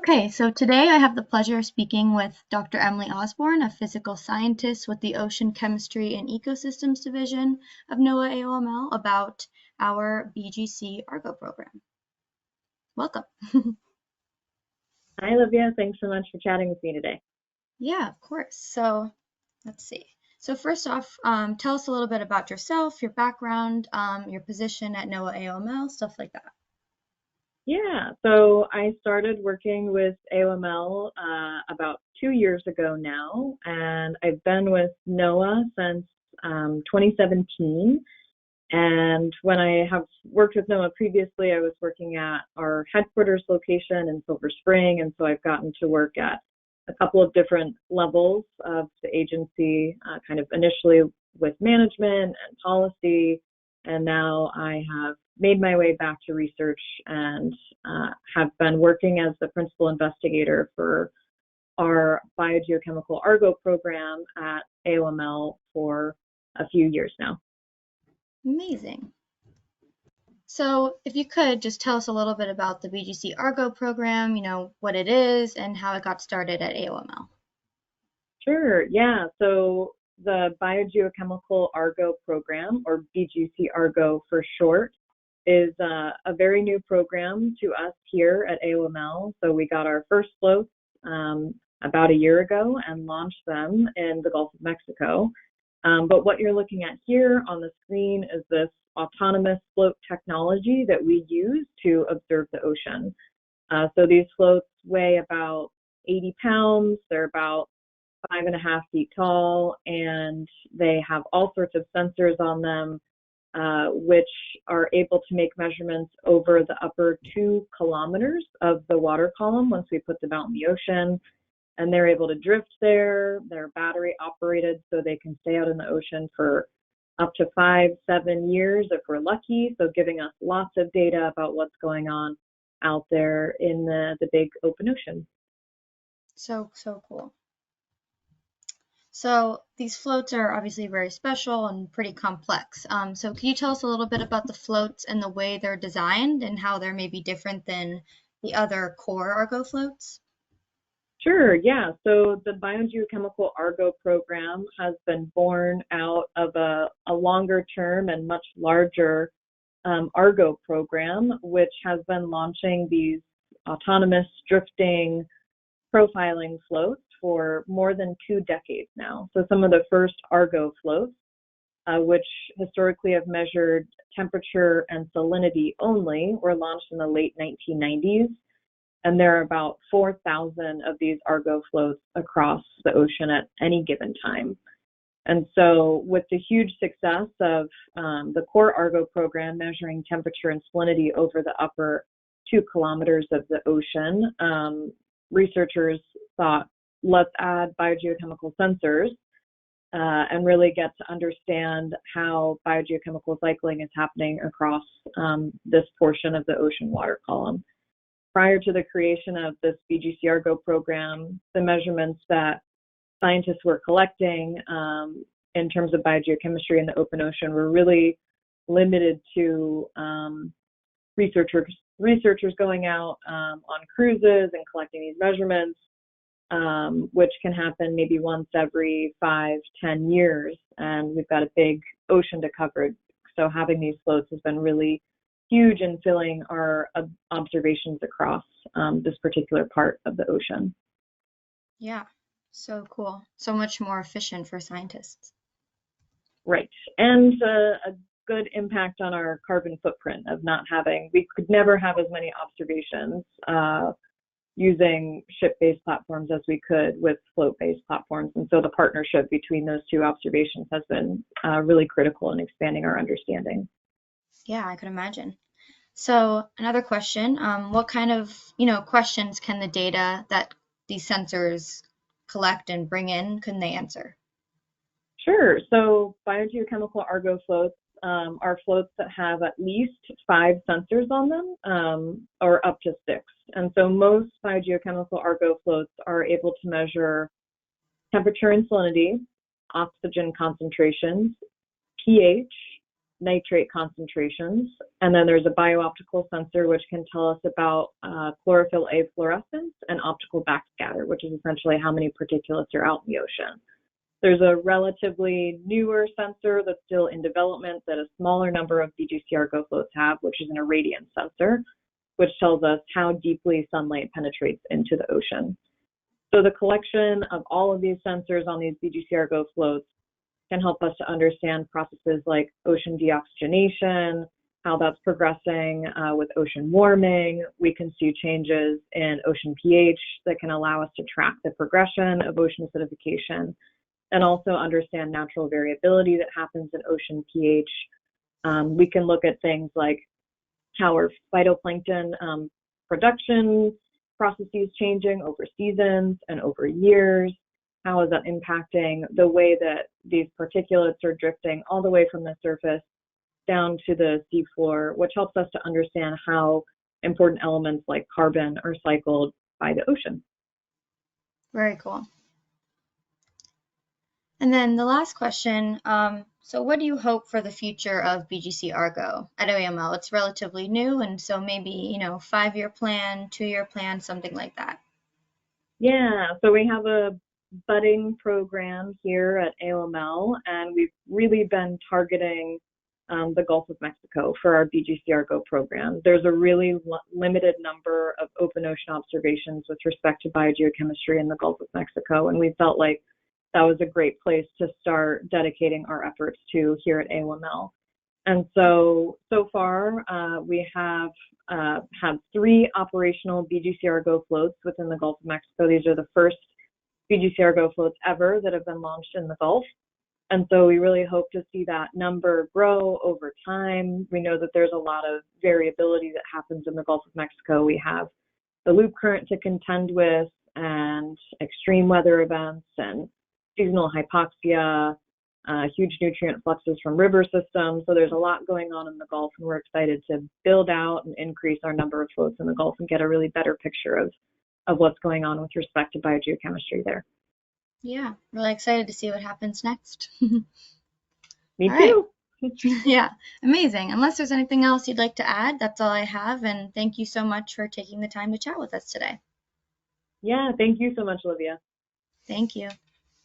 Okay, so today I have the pleasure of speaking with Dr. Emily Osborne, a physical scientist with the Ocean Chemistry and Ecosystems Division of NOAA AOML, about our BGC Argo program. Welcome. Hi, Olivia. Thanks so much for chatting with me today. Yeah, of course. So let's see. So first off, tell us a little bit about yourself, your background, your position at NOAA AOML, stuff like that. Yeah, so I started working with AOML about 2 years ago now, and I've been with NOAA since 2017. And when I have worked with NOAA previously, I was working at our headquarters location in Silver Spring, and so I've gotten to work at a couple of different levels of the agency, kind of initially with management and policy, and now I have made my way back to research and have been working as the principal investigator for our Biogeochemical Argo program at AOML for a few years now. Amazing. So if you could just tell us a little bit about the BGC Argo program, what it is and how it got started at AOML. Sure, yeah. So the Biogeochemical Argo program, or BGC Argo for short, is a very new program to us here at AOML. So we got our first floats about a year ago and launched them in the Gulf of Mexico. But what you're looking at here on the screen is this autonomous float technology that we use to observe the ocean. So these floats weigh about 80 pounds. They're about 5.5 feet tall, and they have all sorts of sensors on them, which are able to make measurements over the upper 2 kilometers of the water column once we put them out in the ocean. And they're able to drift there. They're battery operated, so they can stay out in the ocean for up to 5-7 years if we're lucky. So giving us lots of data about what's going on out there in the big open ocean. So cool. So these floats are obviously very special and pretty complex. So can you tell us a little bit about the floats and the way they're designed and how they're maybe different than the other Core Argo floats? Sure, yeah. So the Biogeochemical Argo program has been born out of a longer term and much larger Argo program, which has been launching these autonomous drifting profiling floats for more than 2 decades now. So some of the first Argo floats, which historically have measured temperature and salinity only, were launched in the late 1990s. And there are about 4,000 of these Argo floats across the ocean at any given time. And so with the huge success of the Core Argo program measuring temperature and salinity over the upper 2 kilometers of the ocean, researchers thought, let's add biogeochemical sensors and really get to understand how biogeochemical cycling is happening across this portion of the ocean water column. Prior to the creation of this BGC Argo program, the measurements that scientists were collecting in terms of biogeochemistry in the open ocean were really limited to researchers going out on cruises and collecting these measurements, which can happen maybe once every 5-10 years. And we've got a big ocean to cover. So having these floats has been really huge in filling our observations across this particular part of the ocean. Yeah, so cool. So much more efficient for scientists. Right, and a good impact on our carbon footprint of not having, we could never have as many observations using ship-based platforms as we could with float-based platforms. And so the partnership between those two observations has been really critical in expanding our understanding. Yeah, I could imagine. So another question, what kind of, questions can the data that these sensors collect and bring in, can they answer? Sure. So biogeochemical Argo floats are floats that have at least 5 sensors on them, or up to 6. And so most biogeochemical Argo floats are able to measure temperature and salinity, oxygen concentrations, pH, nitrate concentrations. And then there's a biooptical sensor, which can tell us about chlorophyll A fluorescence and optical backscatter, which is essentially how many particulates are out in the ocean. There's a relatively newer sensor that's still in development that a smaller number of BGC Argo floats have, which is an irradiance sensor, which tells us how deeply sunlight penetrates into the ocean. So the collection of all of these sensors on these BGC Argo floats can help us to understand processes like ocean deoxygenation, how that's progressing with ocean warming. We can see changes in ocean pH that can allow us to track the progression of ocean acidification, and also understand natural variability that happens in ocean pH. We can look at things like how are phytoplankton production processes changing over seasons and over years. How is that impacting the way that these particulates are drifting all the way from the surface down to the seafloor, which helps us to understand how important elements like carbon are cycled by the ocean. Very cool. And then the last question, so what do you hope for the future of BGC Argo at AOML? It's relatively new, and so maybe, 5-year plan, 2-year plan, something like that. Yeah, so we have a budding program here at AOML, and we've really been targeting the Gulf of Mexico for our BGC Argo program. There's a really limited number of open ocean observations with respect to biogeochemistry in the Gulf of Mexico, and we felt like that was a great place to start dedicating our efforts to here at AOML. And so far, we have had 3 operational BGC Argo floats within the Gulf of Mexico. These are the first BGC Argo floats ever that have been launched in the Gulf. And so we really hope to see that number grow over time. We know that there's a lot of variability that happens in the Gulf of Mexico. We have the loop current to contend with, and extreme weather events, and seasonal hypoxia, huge nutrient fluxes from river systems. So there's a lot going on in the Gulf, and we're excited to build out and increase our number of floats in the Gulf and get a really better picture of what's going on with respect to biogeochemistry there. Yeah, really excited to see what happens next. Me too. Yeah, amazing. Unless there's anything else you'd like to add, that's all I have. And thank you so much for taking the time to chat with us today. Yeah, thank you so much, Olivia. Thank you.